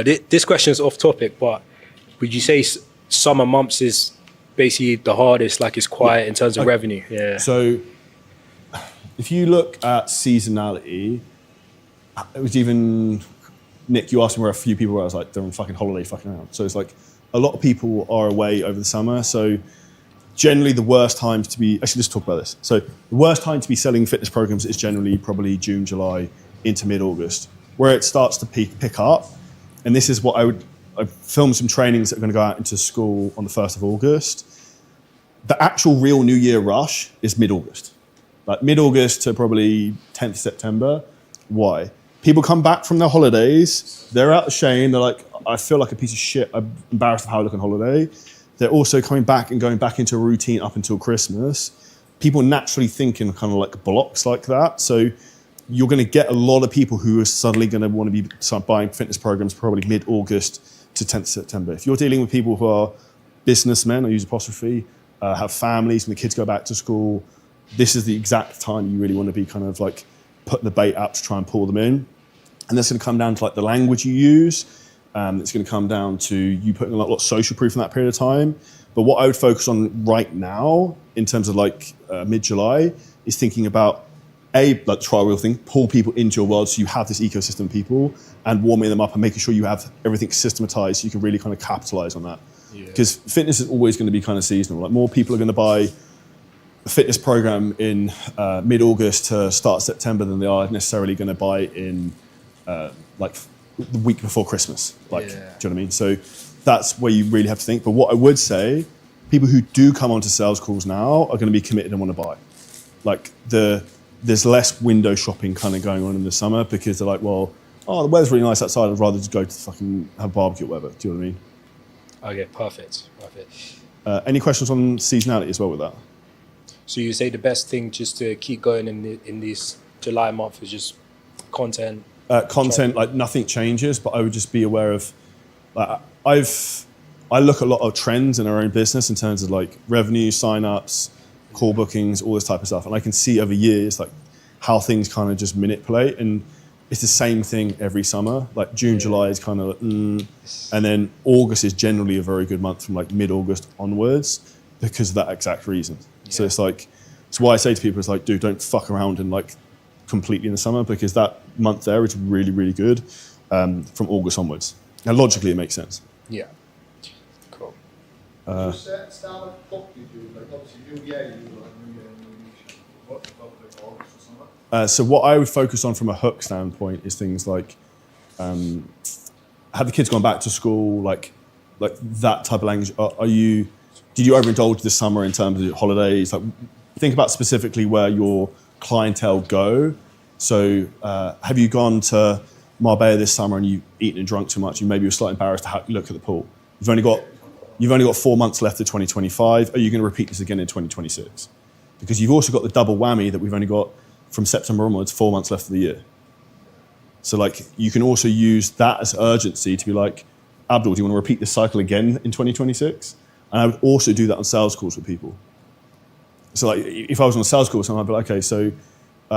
This question is off topic, but would you say summer months is basically the hardest, like it's quiet in terms of revenue? Yeah. So if you look at seasonality, it was even, Nick, you asked me where a few people were, I was like, they're on fucking holiday fucking around. So it's like a lot of people are away over the summer. So generally the worst times to be, actually let's talk about this. So the worst time to be selling fitness programs is generally probably June, July into mid-August, where it starts to pick up. And this is what I filmed some trainings that are going to go out into school on the 1st of August. The actual real New Year rush is mid-August. Like mid-August to probably 10th September. Why? People come back from their holidays, they're out of shame, they're like, I feel like a piece of shit, I'm embarrassed of how I look on holiday. They're also coming back and going back into a routine up until Christmas. People naturally think in kind of like blocks like that. So you're going to get a lot of people who are suddenly going to want to be start buying fitness programs probably mid-August to 10th September. If you're dealing with people who are businessmen, I use apostrophe, have families, when the kids go back to school, this is the exact time you really want to be kind of like putting the bait out to try and pull them in. And that's going to come down to like the language you use. It's going to come down to you putting a lot of social proof in that period of time. But what I would focus on right now in terms of like mid-July is thinking about like the trial wheel thing, pull people into your world so you have this ecosystem of people and warming them up and making sure you have everything systematized so you can really kind of capitalize on that. Because fitness is always going to be kind of seasonal. Like more people are going to buy a fitness program in mid-August to start September than they are necessarily going to buy in like the week before Christmas. Like, do you know what I mean? So that's where you really have to think. But what I would say, people who do come onto sales calls now are going to be committed and want to buy. Like there's less window shopping kind of going on in the summer because they're like, well, the weather's really nice outside. I'd rather just go to fucking have a barbecue or whatever. Do you know what I mean? Okay, perfect. Any questions on seasonality as well with that? So you say the best thing just to keep going in this July month is just content? Like nothing changes, but I would just be aware of, like, I look at a lot of trends in our own business in terms of like revenue, sign-ups, call bookings, all this type of stuff. And I can see over years like how things kind of just manipulate, and it's the same thing every summer. Like June, July is kind of and then August is generally a very good month from like mid-August onwards because of that exact reason. So it's like, it's why I say to people, it's like, dude, don't fuck around and like completely in the summer, because that month there is really, really good from August onwards. Now, logically, it makes sense. Yeah. Cool. What's your style of hook you do? Like obviously New Year, you do like New Year, New Year. What about like August or summer? So what I would focus on from a hook standpoint is things like, have the kids gone back to school, like that type of language. Did you overindulge this summer in terms of holidays? Like, think about specifically where your clientele go. So have you gone to Marbella this summer and you've eaten and drunk too much? You maybe were slightly embarrassed to look at the pool. You've only got 4 months left of 2025. Are you going to repeat this again in 2026? Because you've also got the double whammy that we've only got from September onwards, 4 months left of the year. So like you can also use that as urgency to be like, Abdul, do you want to repeat this cycle again in 2026? And I would also do that on sales calls with people. So like if I was on a sales call with someone, I'd be like, okay, so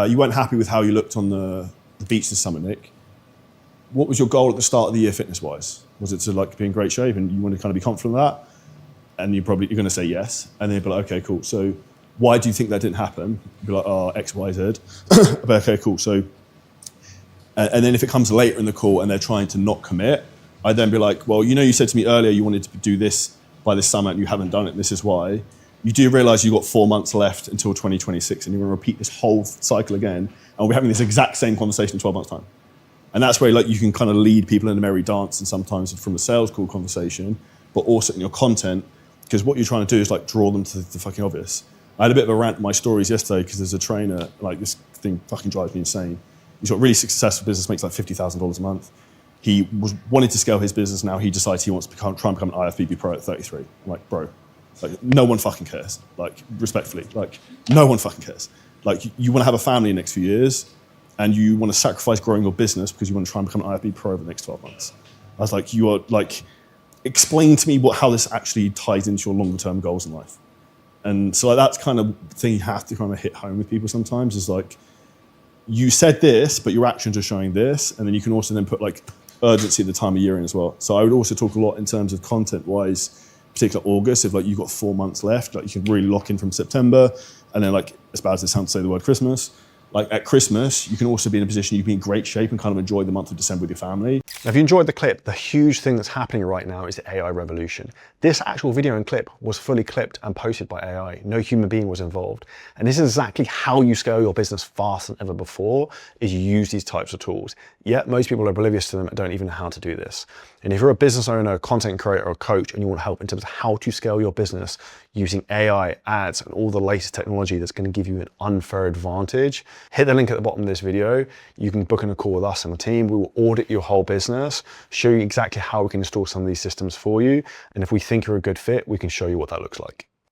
you weren't happy with how you looked on the beach this summer, Nick. What was your goal at the start of the year fitness-wise? Was it to like be in great shape and you want to kind of be confident of that? And you're going to say yes. And then you'd be like, okay, cool. So why do you think that didn't happen? You'd be like, X, Y, Z. But okay, cool. So, and then if it comes later in the call and they're trying to not commit, I'd then be like, well, you said to me earlier you wanted to do this by this summer and you haven't done it. This is why. You do realize you've got 4 months left until 2026 and you're going to repeat this whole cycle again. And we'll be having this exact same conversation in 12 months' time. And that's where like you can kind of lead people in a merry dance, and sometimes from a sales call conversation, but also in your content, because what you're trying to do is like draw them to the fucking obvious. I had a bit of a rant in my stories yesterday because there's a trainer, like this thing fucking drives me insane. He's got a really successful business, makes like $50,000 a month. He was wanting to scale his business. Now he decides he wants to try and become an IFBB pro at 33. I'm like, bro, like no one fucking cares. Like respectfully, like no one fucking cares. Like you want to have a family in the next few years, and you want to sacrifice growing your business because you want to try and become an IFBB pro over the next 12 months. I was like, you are like, explain to me how this actually ties into your longer term goals in life. And so like, that's kind of the thing you have to kind of hit home with people sometimes is like, you said this, but your actions are showing this. And then you can also then put like urgency at the time of year in as well. So I would also talk a lot in terms of content-wise, particularly August, if like you've got 4 months left, like you can really lock in from September, and then like, as bad as it sounds to say the word Christmas, like at Christmas, you can also be in a position you can be in great shape and kind of enjoy the month of December with your family. Now, if you enjoyed the clip, the huge thing that's happening right now is the AI revolution. This actual video and clip was fully clipped and posted by AI. No human being was involved. And this is exactly how you scale your business faster than ever before, is you use these types of tools. Yet most people are oblivious to them and don't even know how to do this. And if you're a business owner, a content creator, or a coach, and you want help in terms of how to scale your business using AI, ads, and all the latest technology that's going to give you an unfair advantage, hit the link at the bottom of this video. You can book in a call with us and the team. We will audit your whole business, show you exactly how we can install some of these systems for you. And if we think you're a good fit, we can show you what that looks like.